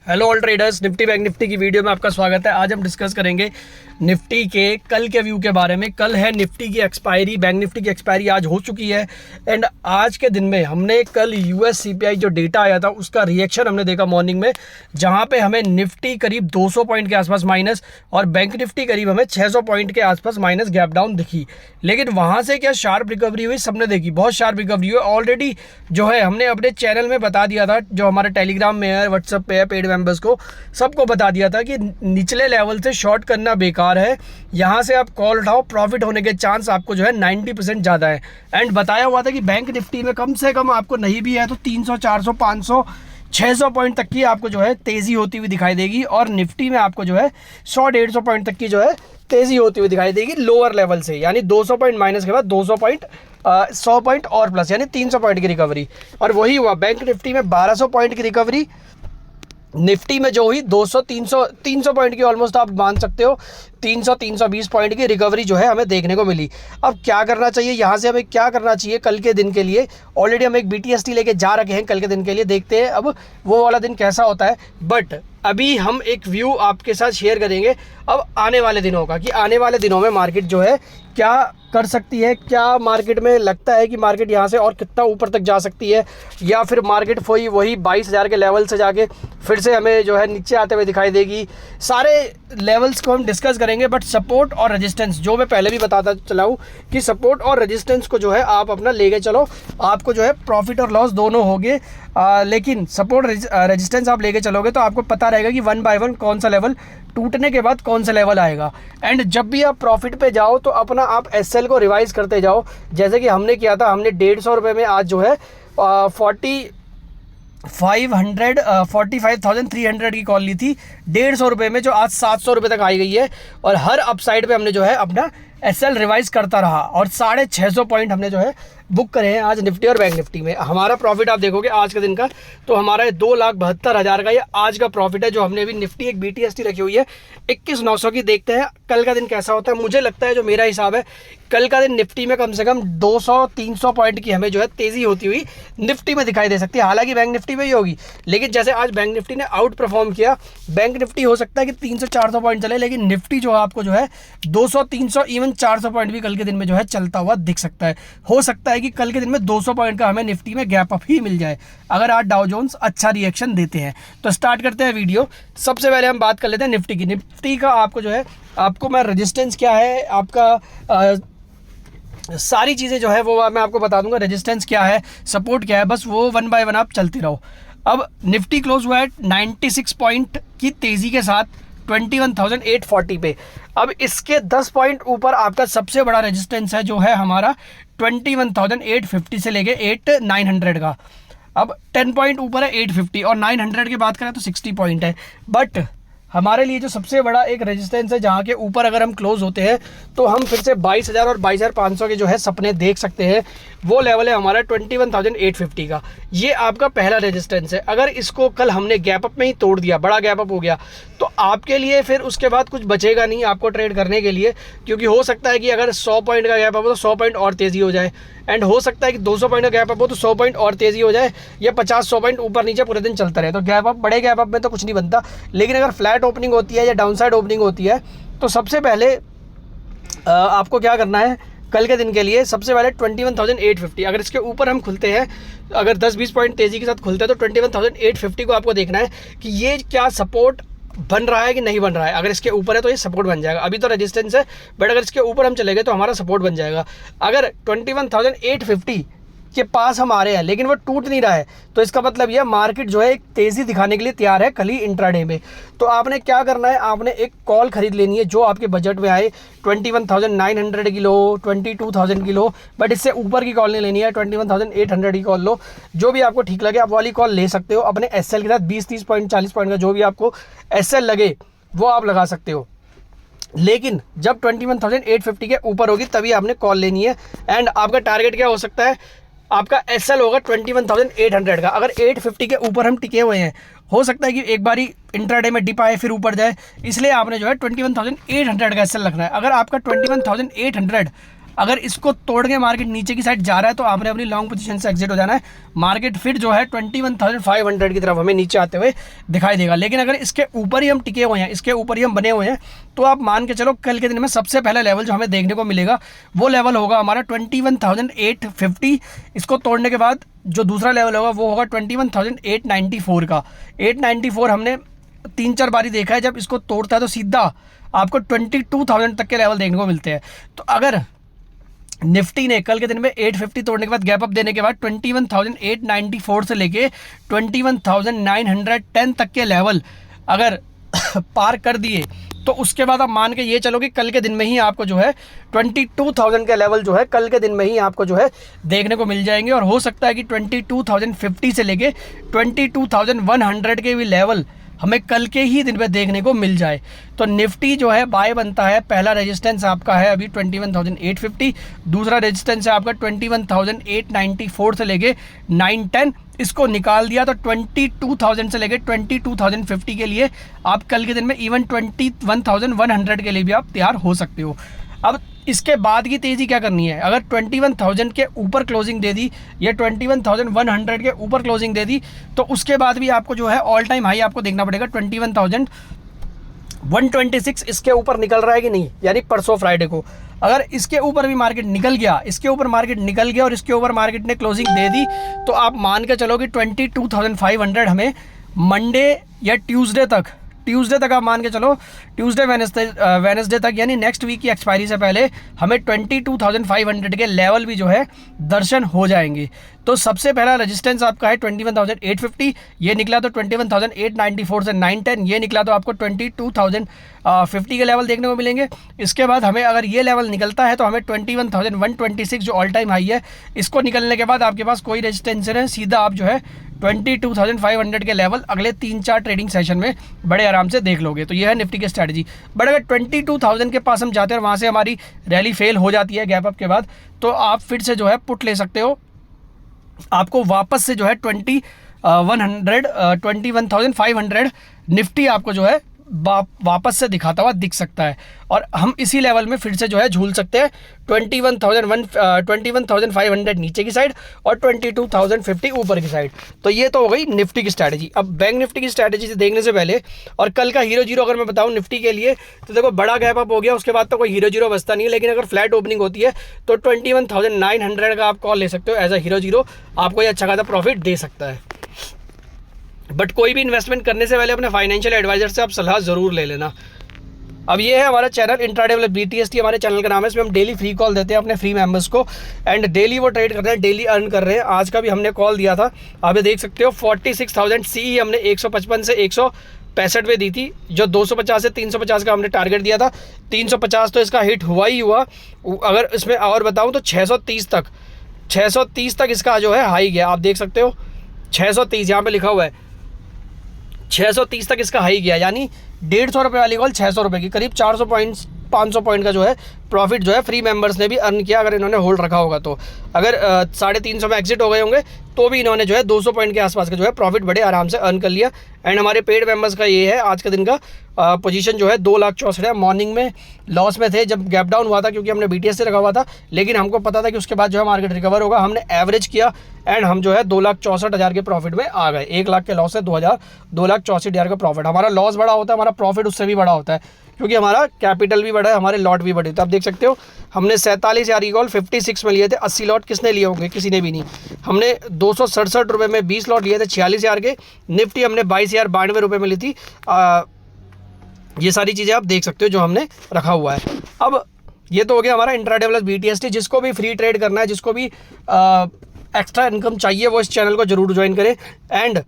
Hello all traders, Nifty bank Nifty की video में आपका स्वागत है। आज हम डिस्कस करेंगे निफ्टी के कल के व्यू के बारे में। कल है निफ्टी की एक्सपायरी, बैंक निफ्टी की एक्सपायरी आज हो चुकी है। एंड आज के दिन में हमने कल यूएस सीपीआई जो डेटा आया था उसका रिएक्शन हमने देखा मॉर्निंग में, जहां पे हमें निफ्टी करीब 200 पॉइंट के आसपास माइनस और बैंक निफ्टी करीब हमें 600 पॉइंट के आसपास माइनस गैप डाउन दिखी। लेकिन वहां से क्या शार्प रिकवरी हुई, सबने देखी, बहुत शार्प रिकवरी हुई। ऑलरेडी जो है हमने अपने चैनल में बता दिया था, जो हमारे टेलीग्राम में है, व्हाट्सएप पे है, पेड मेंबर्स को सबको बता दिया था कि निचले लेवल से शॉर्ट करना बेकार है। यहां से आप कॉल उठाओ, प्रॉफिट होने के चांस आपको जो है 90% ज़्यादा है। एंड बताया हुआ था कि बैंक निफ्टी में कम से कम आपको नहीं भी है तो 300, 400, 500, 600 पॉइंट तक की आपको जो है तेज़ी होती हुई दिखाई देगी। और निफ्टी में आपको जो है 100-150 पॉइंट तक की जो है तेज़ी होती हुई दिखाई देगी लोअर लेवल से, यानी 200 पॉइंट माइनस के बाद 200 पॉइंट 100 पॉइंट और प्लस, यानी 300 पॉइंट की रिकवरी। और वही हुआ बैंक निफ्टी में 1200 पॉइंट की रिकवरी। निफ्टी में जो हुई 300 पॉइंट की ऑलमोस्ट आप मान सकते हो 320 पॉइंट की रिकवरी जो है हमें देखने को मिली। अब क्या करना चाहिए, यहाँ से हमें क्या करना चाहिए कल के दिन के लिए। ऑलरेडी हम एक BTST लेके जा रखे हैं कल के दिन के लिए, देखते हैं अब वो वाला दिन कैसा होता है। बट अभी हम एक व्यू आपके साथ शेयर करेंगे अब आने वाले दिनों का, कि आने वाले दिनों में मार्केट जो है क्या कर सकती है, क्या मार्केट में लगता है कि मार्केट यहाँ से और कितना ऊपर तक जा सकती है, या फिर मार्केट वही 22,000 के लेवल से जाके फिर से हमें जो है नीचे आते हुए दिखाई देगी। सारे लेवल्स को हम डिस्कस करेंगे। बट सपोर्ट और रेजिस्टेंस, जो मैं पहले भी बताता चला हूँ कि सपोर्ट और रेजिस्टेंस को जो है आप अपना लेके चलो, आपको जो है प्रॉफिट और लॉस दोनों होंगे। लेकिन सपोर्ट रेजिस्टेंस आप लेके चलोगे तो आपको पता रहेगा कि 1 बाय 1 कौन सा लेवल टूटने के बाद कौन सा लेवल आएगा। एंड जब भी आप प्रॉफिट पे जाओ तो अपना आप SL को रिवाइज करते जाओ, जैसे कि हमने किया था। हमने 150 रुपये में आज जो है 45,300 की कॉल ली थी 150 रुपये में, जो आज 700 रुपये तक आई गई है। और हर अपसाइड पे हमने जो है अपना SL रिवाइज करता रहा और 650 पॉइंट हमने जो है बुक करे हैं आज निफ्टी और बैंक निफ्टी में। हमारा प्रॉफिट आप देखोगे आज के दिन का तो हमारा 2,72,000 का ये आज का प्रॉफिट है, जो हमने अभी निफ्टी एक BTST रखी हुई है 21,900 की। देखते हैं कल का दिन कैसा होता है। मुझे लगता है, जो मेरा हिसाब है, कल का दिन निफ्टी में कम से कम 200-300 पॉइंट की हमें जो है तेज़ी होती हुई निफ्टी में दिखाई दे सकती है। हालांकि बैंक निफ्टी में ही होगी, लेकिन जैसे आज बैंक निफ्टी ने आउट परफॉर्म किया, बैंक निफ्टी हो सकता है कि 300-400 पॉइंट चले, लेकिन निफ्टी जो है आपको जो है 200-300 इवन 400 पॉइंट भी कल के दिन में जो है चलता हुआ दिख सकता है। हो सकता है कि कल के दिन में 200 पॉइंट का हमें निफ्टी में गैप अप ही मिल जाए, अगर आज डाउ जोन्स अच्छा रिएक्शन देते हैं। तो स्टार्ट करते हैं वीडियो। सबसे पहले हम बात कर लेते हैं निफ्टी की। निफ्टी का आपको जो है, आपको मैं रेजिस्टेंस क्या है आपका सारी चीज़ें जो है वो मैं आपको बता दूंगा। रेजिस्टेंस क्या है, सपोर्ट क्या है, बस वो 1 बाय 1 आप चलते रहो। अब निफ्टी क्लोज हुआ है 96 पॉइंट की तेज़ी के साथ 21,840 पे। अब इसके 10 पॉइंट ऊपर आपका सबसे बड़ा रेजिस्टेंस है, जो है हमारा 21,850 से लेके 8,900 का। अब 10 पॉइंट ऊपर है 850, और 900 की बात करें तो 60 पॉइंट है। बट हमारे लिए जो सबसे बड़ा एक रेजिस्टेंस है, जहाँ के ऊपर अगर हम क्लोज होते हैं तो हम फिर से 22,000 और 22,500 के जो है सपने देख सकते हैं। वो लेवल है हमारा 21,850 का। ये आपका पहला रेजिस्टेंस है। अगर इसको कल हमने गैप अप में ही तोड़ दिया, बड़ा गैप अप हो गया, तो आपके लिए फिर उसके बाद कुछ बचेगा नहीं आपको ट्रेड करने के लिए, क्योंकि हो सकता है कि अगर 100 पॉइंट का गैप अप हो तो 100 पॉइंट और तेज़ी हो जाए। एंड हो सकता है कि 200 पॉइंट का गैप अप हो तो 100 पॉइंट और तेज़ी हो जाए, या 50-100 पॉइंट ऊपर नीचे पूरे दिन चलता रहे। तो गैप अप, बड़े गैप अप में तो कुछ नहीं बनता। लेकिन अगर फ्लैट ओपनिंग होती है या डाउनसाइड ओपनिंग होती है तो सबसे पहले आपको क्या करना है कल के दिन के लिए। सबसे पहले 21,850, अगर इसके ऊपर हम खुलते हैं, अगर 10-20 पॉइंट तेज़ी के साथ खुलते हैं तो 21,850 को आपको देखना है कि ये क्या सपोर्ट बन रहा है कि नहीं बन रहा है। अगर इसके ऊपर है तो ये सपोर्ट बन जाएगा। अभी तो रेजिस्टेंस है, बट अगर इसके ऊपर हम चले गए तो हमारा सपोर्ट बन जाएगा। अगर 21,850 के पास हम आ रहे हैं लेकिन वो टूट नहीं रहा है, तो इसका मतलब यह मार्केट जो है एक तेज़ी दिखाने के लिए तैयार है कल ही इंट्राडे में। तो आपने क्या करना है, आपने एक कॉल खरीद लेनी है जो आपके बजट में आए। 21,900 की लो, 22,000 की लो, बट इससे ऊपर की कॉल नहीं लेनी है। 21,800 की कॉल लो, जो भी आपको ठीक लगे आप वाली कॉल ले सकते हो। अपने SL के साथ 20-30 पॉइंट 40 पॉइंट का जो भी आपको SL लगे वो आप लगा सकते हो। लेकिन जब 21,850 के ऊपर होगी तभी आपने कॉल लेनी है। एंड आपका टारगेट क्या हो सकता है, आपका SL होगा 21,800 का। अगर 850 के ऊपर हम टिके हुए हैं, हो सकता है कि एक बारी इंट्राडे में डिप आए फिर ऊपर जाए, इसलिए आपने जो है 21,800 का SL रखना है। अगर आपका 21,800 अगर इसको तोड़ के मार्केट नीचे की साइड जा रहा है तो आपने अपनी लॉन्ग पोजीशन से एग्जिट हो जाना है। मार्केट फिर जो है 21,500 की तरफ हमें नीचे आते हुए दिखाई देगा। लेकिन अगर इसके ऊपर ही हम टिके हुए हैं, इसके ऊपर ही हम बने हुए हैं, तो आप मान के चलो कल के दिन में सबसे पहला लेवल जो हमें देखने को मिलेगा वो लेवल होगा हमारा 21,850। इसको तोड़ने के बाद जो दूसरा लेवल होगा वो होगा 21,894 का। 894 हमने 3-4 बारी देखा है, जब इसको तोड़ता है तो सीधा आपको 22,000 तक के लेवल देखने को मिलते हैं। तो अगर निफ्टी ने कल के दिन में 850 तोड़ने के बाद गैप अप देने के बाद 21,894 से लेके 21,910 तक के लेवल अगर पार कर दिए तो उसके बाद आप मान के ये चलो कि कल के दिन में ही आपको जो है 22,000 के लेवल जो है कल के दिन में ही आपको जो है देखने को मिल जाएंगे। और हो सकता है कि 22,050 से लेके 22,100 के भी लेवल हमें कल के ही दिन पे देखने को मिल जाए। तो निफ्टी जो है बाय बनता है। पहला रेजिस्टेंस आपका है अभी 21,850, दूसरा रेजिस्टेंस है आपका 21,894 से लेके 910। इसको निकाल दिया तो 22,000 से लेके 22,050 के लिए आप कल के दिन में इवन 21,100 के लिए भी आप तैयार हो सकते हो। अब इसके बाद की तेज़ी क्या करनी है, अगर 21,000 के ऊपर क्लोजिंग दे दी या 21,100 के ऊपर क्लोजिंग दे दी तो उसके बाद भी आपको जो है ऑल टाइम हाई आपको देखना पड़ेगा 21,126। इसके ऊपर निकल रहा है कि नहीं, यानी परसों फ्राइडे को अगर इसके ऊपर भी मार्केट निकल गया, इसके ऊपर मार्केट निकल गया और इसके ऊपर मार्केट ने क्लोजिंग दे दी तो आप मान के चलो कि 22,500 हमें मंडे या ट्यूसडे तक आप मान के चलो, ट्यूसडे वेडनेसडे तक यानी नेक्स्ट वीक की एक्सपायरी से पहले हमें 22,500 के लेवल भी जो है दर्शन हो जाएंगे। तो सबसे पहला रेजिस्टेंस आपका है 21,850, ये निकला तो 21,894 से 910, ये निकला तो आपको 22,050 के लेवल देखने को मिलेंगे। इसके बाद हमें अगर ये लेवल निकलता है तो हमें 21,126 जो ऑल टाइम हाई है इसको निकलने के बाद आपके पास कोई रेजिस्टेंस नहीं, सीधा आप जो है 22,500 के लेवल अगले 3-4 ट्रेडिंग सेशन में बड़े आराम से देख लोगे। तो ये है निफ्टी की स्ट्रैटेजी। बट अगर 22,000 के पास हम जाते हैं और वहाँ से हमारी रैली फेल हो जाती है गैप अप के बाद, तो आप फिर से जो है पुट ले सकते हो। आपको वापस से जो है 21,500 निफ्टी आपको जो है वापस से दिखाता हुआ दिख सकता है और हम इसी लेवल में फिर से जो है झूल सकते हैं 21,500 नीचे की साइड और 22,050 ऊपर की साइड। तो ये तो हो गई निफ्टी की स्ट्रैटेजी। अब बैंक निफ्टी की स्ट्रैटेजी से देखने से पहले और कल का हीरो जीरो अगर मैं बताऊं निफ्टी के लिए तो देखो बड़ा गैप अप हो गया, उसके बाद तो कोई हीरो जीरो बचता नहीं है। लेकिन अगर फ्लैट ओपनिंग होती है तो 21,900 का आप कॉल ले सकते हो एज अ हीरो जीरो, आपको ये अच्छा खासा प्रॉफिट दे सकता है। बट कोई भी इन्वेस्टमेंट करने से पहले अपने फाइनेंशियल एडवाइजर से आप सलाह ज़रूर ले लेना। अब ये है हमारा चैनल इंट्राडे वाला BTST हमारे चैनल का नाम है। इसमें हम डेली फ्री कॉल देते हैं अपने फ्री मेंबर्स को एंड डेली वो ट्रेड कर रहे हैं, डेली अर्न कर रहे हैं। आज का भी हमने कॉल दिया था, आप ये देख सकते हो 46,000 CE हमने 155 से 165 पे दी थी। जो 250 से 350 का हमने टारगेट दिया था, 350 तो इसका हिट हुआ ही हुआ। अगर इसमें और बताऊँ तो 630 तक इसका जो है हाई गया। आप देख सकते हो 630 यहाँ पे लिखा हुआ है, 630 तक इसका हाई गया, यानी 150 रुपये वाली कॉल 600 रुपये की करीब 400 पॉइंट्स 500 पॉइंट का जो है प्रॉफिट जो है फ्री मेंबर्स ने भी अर्न किया अगर इन्होंने होल्ड रखा होगा। तो अगर 350 में एग्जिट हो गए होंगे तो भी इन्होंने जो है 200 पॉइंट के आसपास का जो है प्रॉफिट बड़े आराम से अर्न कर लिया। एंड हमारे पेड मेंबर्स का ये है आज के दिन का पोजीशन जो है 2,64,000 है। मॉर्निंग में लॉस में थे जब गैप डाउन हुआ था क्योंकि हमने BTS से रखा हुआ था, लेकिन हमको पता था कि उसके बाद जो है मार्केट रिकवर होगा। हमने एवरेज किया एंड हम जो है 2,64,000 के प्रॉफिट में आ गए। 1 लाख के लॉस है 2,64,000 का प्रॉफिट। हमारा लॉस बड़ा होता है, हमारा प्रॉफिट उससे भी बड़ा होता है क्योंकि हमारा कैपिटल भी बड़ा है, हमारे लॉट भी बड़े। तो आप देख सकते हो हमने 47,000 की कॉल 56 में लिए थे। 80 लॉट किसने लिए होंगे, किसी ने भी नहीं। हमने 267 रुपये में 20 लॉट लिए थे 46,000 के। निफ्टी हमने 22,092 रुपये में ली थी। ये सारी चीज़ें आप देख सकते हो जो हमने रखा हुआ है। अब ये तो हो गया हमारा इंट्राडे प्लस BTST। जिसको भी फ्री ट्रेड करना है, जिसको भी एक्स्ट्रा इनकम चाहिए, वो इस चैनल को जरूर ज्वाइन करें। एंड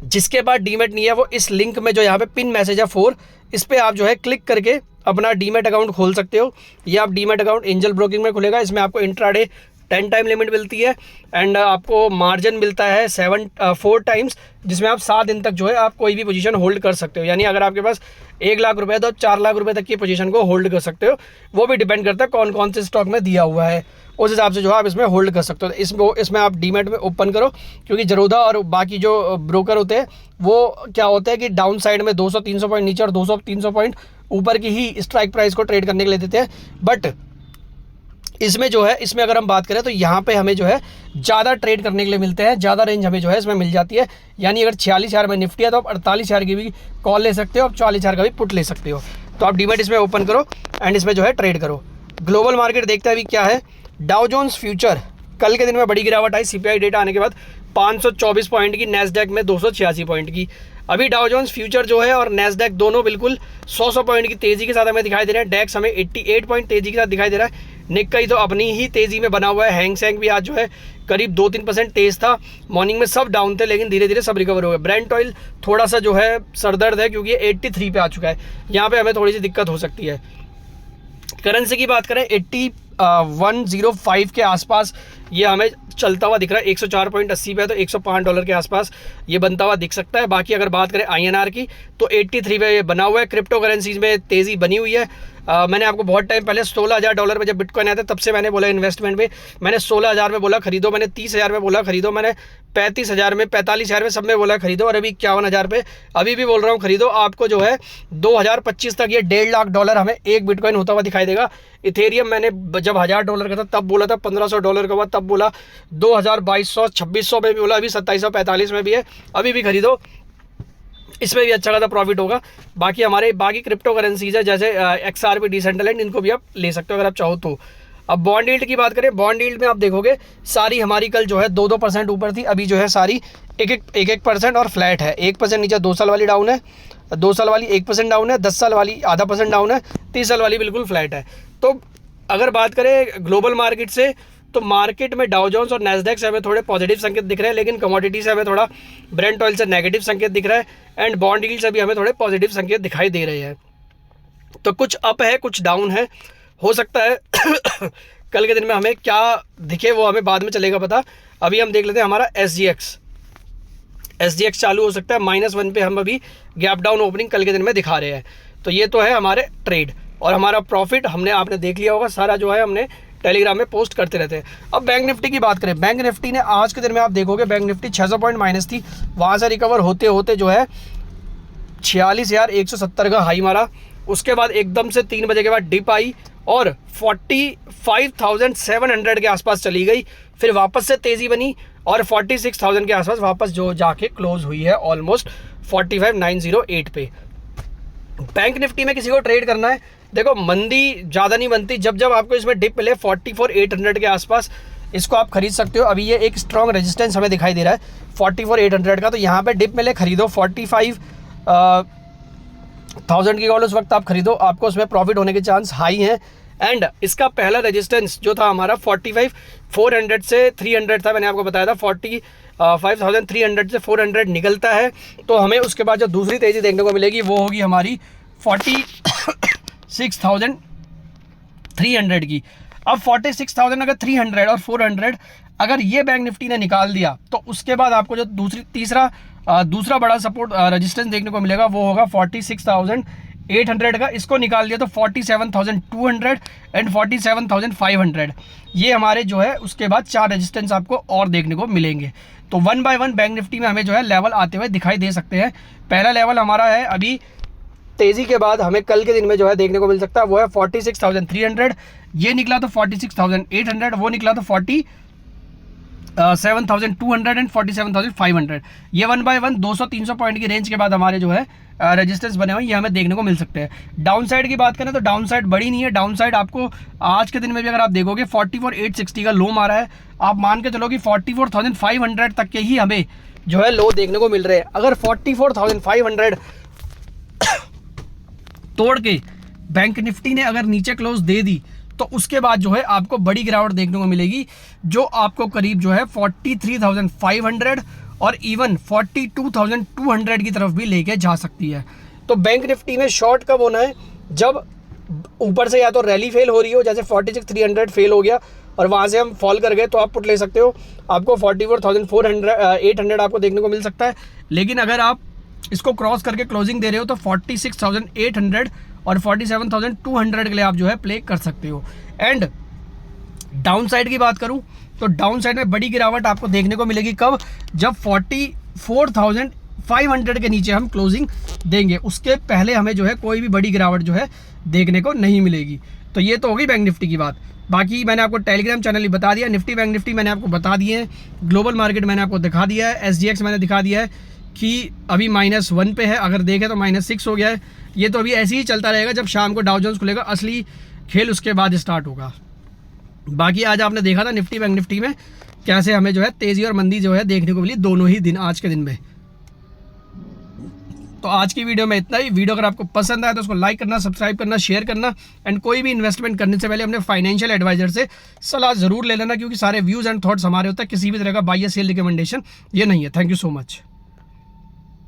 जिसके पास डीमेट नहीं है वो इस लिंक में जो यहाँ पे पिन मैसेज है 4, इस पर आप जो है क्लिक करके अपना डीमेट अकाउंट खोल सकते हो। ये आप डीमेट अकाउंट एंजल ब्रोकिंग में खुलेगा। इसमें आपको इंट्राडे 10 टाइम लिमिट मिलती है एंड आपको मार्जिन मिलता है 4 टाइम्स, जिसमें आप 7 दिन तक जो है आप कोई भी पोजीशन होल्ड कर सकते हो। यानी अगर आपके पास 1 लाख रुपए है तो आप 4 लाख रुपए तक की पोजीशन को होल्ड कर सकते हो। वो भी डिपेंड करता है कौन कौन से स्टॉक में दिया हुआ है, उस हिसाब से जो है आप इसमें होल्ड कर सकते हो। इसमें आप डीमेट में ओपन करो क्योंकि जरोधा और बाकी जो ब्रोकर होते हैं वो क्या होता है कि डाउन साइड में 200-300 पॉइंट नीचे और 200-300 पॉइंट ऊपर की ही स्ट्राइक प्राइस को ट्रेड करने के लिए देते हैं। बट इसमें जो है, इसमें अगर हम बात करें तो यहाँ पे हमें जो है ज़्यादा ट्रेड करने के लिए मिलते हैं, ज़्यादा रेंज हमें जो है इसमें मिल जाती है। यानी अगर 46,000 में निफ्टी है तो आप 48,000 की भी कॉल ले सकते हो, आप 44,000 का भी पुट ले सकते हो। तो आप डीमैट इसमें ओपन करो एंड इसमें जो है ट्रेड करो। ग्लोबल मार्केट देखते हैं अभी क्या है। डाउ जोन्स फ्यूचर कल के दिन में बड़ी गिरावट आई सीपीआई डेटा आने के बाद 524 पॉइंट की, नैस्डैक में 286 पॉइंट की। अभी डाउ जोन्स फ्यूचर जो है और नैस्डैक दोनों बिल्कुल 100 पॉइंट की तेज़ी के साथ हमें दिखाई दे रहे हैं। डैक्स हमें 88 पॉइंट तेज़ी के साथ दिखाई दे रहा है। निक्काई तो अपनी ही तेज़ी में बना हुआ है। हैंग सेंग भी आज जो है करीब 2-3% तेज़ था। मॉर्निंग में सब डाउन थे लेकिन धीरे धीरे सब रिकवर हो गए। ब्रेंट ऑयल थोड़ा सा जो है सरदर्द है क्योंकि 83 पे आ चुका है, यहाँ पे हमें थोड़ी सी दिक्कत हो सकती है। करेंसी की बात करें 8105 के आसपास ये हमें चलता हुआ दिख रहा है। 104.80 पे है तो $105 के आसपास ये बनता हुआ दिख सकता है। बाकी अगर बात करें INR की तो 83 पे ये बना हुआ है। क्रिप्टो करेंसीज में तेज़ी बनी हुई है। मैंने आपको बहुत टाइम पहले $16,000 में जब बिटकॉइन आया था तब से मैंने बोला इन्वेस्टमेंट में, मैंने 16,000 में बोला खरीदो, मैंने 30,000 में बोला खरीदो, मैंने 35,000 में, 45,000 में सब में बोला खरीदो, और अभी 51,000 पे अभी भी बोल रहा हूँ खरीदो। आपको जो है 2025 तक ये $1.5 लाख हमें एक बिटकॉइन होता हुआ दिखाई देगा। इथेरियम मैंने जब $1,000 का था तब बोला था, $1,500 का हुआ तब बोला, 2,200, 2,600 में भी बोला, अभी 2,745 में भी है, अभी भी खरीदो, इसमें भी अच्छा खासा प्रॉफिट होगा। बाकी हमारे बाकी क्रिप्टो करेंसीज है जैसे XRP, डिसेंट्रलैंड, इनको भी आप ले सकते हो अगर आप चाहो तो। अब बॉन्ड यील्ड की बात करें, बॉन्ड यील्ड में आप देखोगे सारी हमारी कल जो है 2-2% ऊपर थी, अभी जो है सारी 1-1% और फ्लैट है। 1% नीचे 2 साल वाली डाउन है, 2 साल वाली 1% डाउन है, 10 साल वाली आधा % डाउन है, 30 साल वाली बिल्कुल फ्लैट है। तो अगर बात करें ग्लोबल मार्केट से तो मार्केट में डाउ जोन्स और नैस्डैक से हमें थोड़े पॉजिटिव संकेत दिख रहे हैं, लेकिन कमोडिटी से हमें थोड़ा ब्रेंट ऑयल से नेगेटिव संकेत दिख रहा है एंड बॉन्ड यील्ड से भी हमें थोड़े पॉजिटिव संकेत दिखाई दे रहे हैं। तो कुछ अप है कुछ डाउन है, हो सकता है कल के दिन में हमें क्या दिखे वो हमें बाद में चलेगा पता। अभी हम देख लेते हैं हमारा SGX चालू हो सकता है -1 पे, हम अभी गैप डाउन ओपनिंग कल के दिन में दिखा रहे हैं। तो ये तो है हमारे ट्रेड और हमारा प्रॉफिट आपने देख लिया होगा सारा जो है, हमने टेलीग्राम में पोस्ट करते रहते हैं। अब बैंक निफ्टी की बात करें, बैंक निफ्टी ने आज के दिन में आप देखोगे बैंक निफ्टी 600 पॉइंट माइनस थी, वहाँ से रिकवर होते होते जो है 46,170 का हाई मारा। उसके बाद एकदम से 3 बजे के बाद डिप आई और 45,700 के आसपास चली गई, फिर वापस से तेज़ी बनी और 46,000 के आसपास वापस जो जाके क्लोज हुई है ऑलमोस्ट 45,908 पे। बैंक निफ्टी में किसी को ट्रेड करना है, देखो मंदी ज़्यादा नहीं बनती, जब जब आपको इसमें डिप मिले 44,800 के आसपास इसको आप खरीद सकते हो। अभी ये एक स्ट्रॉन्ग रेजिस्टेंस हमें दिखाई दे रहा है 44,800 का, तो यहाँ पे डिप मिले खरीदो, 45,000 की कॉल उस वक्त आप खरीदो, आपको उसमें प्रॉफिट होने के चांस हाई हैं। एंड इसका पहला रेजिस्टेंस जो था हमारा 45,400 से 300 था, मैंने आपको बताया था 45,300 से 400 निकलता है तो हमें उसके बाद जो दूसरी तेज़ी देखने को मिलेगी वो होगी हमारी 46,300 की। अब 46,000 अगर 300 और 400 अगर ये बैंक निफ्टी ने निकाल दिया तो उसके बाद आपको जो दूसरा बड़ा सपोर्ट रेजिस्टेंस देखने को मिलेगा वो होगा 46,800 का। इसको निकाल दिया तो 47,200 एंड 47,500 ये हमारे जो है उसके बाद 4 रेजिस्टेंस आपको और देखने को मिलेंगे। तो 1 बाय 1 बैंक निफ्टी में हमें जो है लेवल आते हुए दिखाई दे सकते हैं। पहला लेवल हमारा है अभी तेज़ी के बाद हमें कल के दिन में जो है देखने को मिल सकता है वो है 46,300, ये निकला तो 46,800, वो निकला तो 47,200 एंड 47,500। ये 1 बाय 1 200-300 पॉइंट की रेंज के बाद हमारे जो है रेजिस्टेंस बने हुए ये हमें देखने को मिल सकते हैं। डाउन साइड की बात करें तो डाउन साइड बड़ी नहीं है, डाउन साइड आपको आज के दिन में भी अगर आप देखोगे 44,860 का लो मारा है, आप मान के चलो कि 44,500 तक के ही हमें जो है लो देखने को मिल रहे हैं। अगर 44,500 तोड़ के बैंक निफ्टी ने अगर नीचे क्लोज दे दी तो उसके बाद जो है आपको बड़ी गिरावट देखने को मिलेगी जो आपको करीब जो है 43,500 और इवन 42,200 की तरफ भी लेके जा सकती है। तो बैंक निफ्टी में शॉर्ट कब होना है, जब ऊपर से या तो रैली फेल हो रही हो, जैसे 46,300 फेल हो गया और वहाँ से हम फॉल कर गए तो आप पुट ले सकते हो, आपको 44,800 आपको देखने को मिल सकता है। लेकिन अगर आप इसको क्रॉस करके क्लोजिंग दे रहे हो तो 46,800 और 47,200 के लिए आप जो है प्ले कर सकते हो। एंड डाउन साइड की बात करूं तो डाउन साइड में बड़ी गिरावट आपको देखने को मिलेगी कब, जब 44,500 के नीचे हम क्लोजिंग देंगे, उसके पहले हमें जो है कोई भी बड़ी गिरावट जो है देखने को नहीं मिलेगी। तो ये तो होगी बैंक निफ्टी की बात। बाकी मैंने आपको टेलीग्राम चैनल ही बता दिया, निफ्टी बैंक निफ्टी मैंने आपको बता दिए हैं, ग्लोबल मार्केट मैंने आपको दिखा दिया है, SGX मैंने दिखा दिया है कि अभी -1 पे है, अगर देखें तो -6 हो गया है। ये तो अभी ऐसे ही चलता रहेगा, जब शाम को डाउ जोन्स खुलेगा असली खेल उसके बाद स्टार्ट होगा। बाकी आज आपने देखा था निफ्टी बैंक निफ्टी में कैसे हमें जो है तेज़ी और मंदी जो है देखने को मिली दोनों ही दिन, आज के दिन में। तो आज की वीडियो में इतना ही। वीडियो अगर आपको पसंद आए तो उसको लाइक करना, सब्सक्राइब करना, शेयर करना, एंड कोई भी इन्वेस्टमेंट करने से पहले अपने फाइनेंशियल एडवाइजर से सलाह ज़रूर ले लेना, क्योंकि सारे व्यूज़ एंड थॉट्स हमारे होते हैं, किसी भी तरह का बाय या सेल रिकमेंडेशन ये नहीं है। Thank you so much.